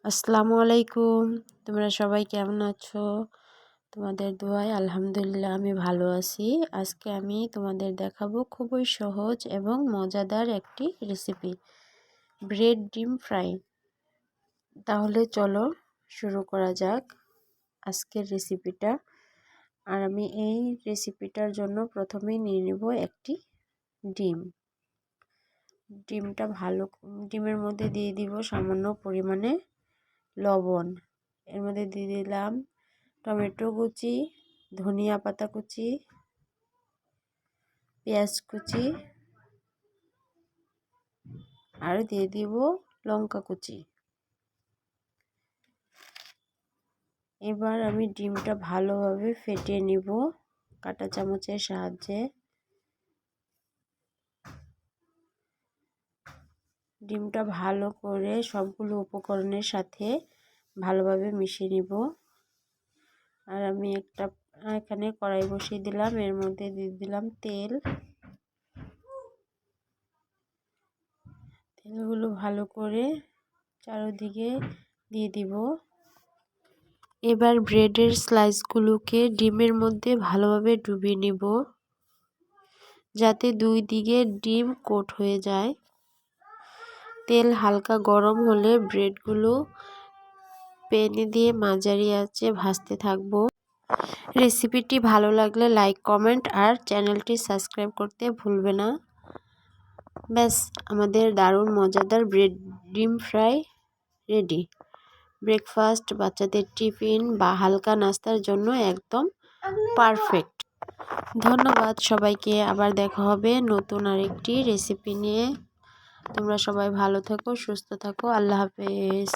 আসসালামু আলাইকুম। তোমরা সবাই কেমন আছো? তোমাদের দোয়ায় আলহামদুলিল্লাহ আমি ভালো আছি। আজকে আমি তোমাদের দেখাবো খুবই সহজ এবং মজাদার একটি রেসিপি, ব্রেড ডিম ফ্রাই। তাহলে চলো শুরু করা যাক আজকের রেসিপিটা। আর আমি এই রেসিপিটার জন্য প্রথমেই নিয়ে নেব একটি ডিম। ডিমের মধ্যে দিয়ে দিব সামান্য পরিমাণে লবণ। এর মধ্যে দিয়ে দিলাম টমেটো কুচি, ধনিয়া পাতা কুচি, পেঁয়াজ কুচি আর দিয়ে দিব লঙ্কা কুচি। এবার আমি ডিমটা ভালোভাবে ফেটিয়ে নিব কাঁটা চামচের সাহায্যে। ডিমটা ভালো করে সবগুলো উপকরণের সাথে ভালোভাবে মিশিয়ে নিব। আর আমি এখানে কড়াই বসিয়ে দিলাম, এর মধ্যে দিয়ে দিলাম তেলগুলো ভালো করে চারিদিকে দিয়ে দিব। এবার ব্রেডের স্লাইসগুলোকে ডিমের মধ্যে ভালোভাবে ডুবিয়ে নিব, যাতে দুই দিকে ডিম কোট হয়ে যায়। তেল হালকা গরম হলে ব্রেডগুলো প্যানে দিয়ে মাঝারি আঁচে ভাজতে থাকবো। রেসিপিটি ভালো লাগলে লাইক, কমেন্ট আর চ্যানেলটি সাবস্ক্রাইব করতে ভুলবে না। ব্যাস, আমাদের দারুণ মজাদার ব্রেড ডিম ফ্রাই রেডি। ব্রেকফাস্ট, বাচ্চাদের টিফিন বা হালকা নাস্তার জন্য একদম পারফেক্ট। ধন্যবাদ সবাইকে। আবার দেখা হবে নতুন আরেকটি রেসিপি নিয়ে। তোমরা সবাই ভালো থাকো, সুস্থ থাকো। আল্লাহ হাফেজ।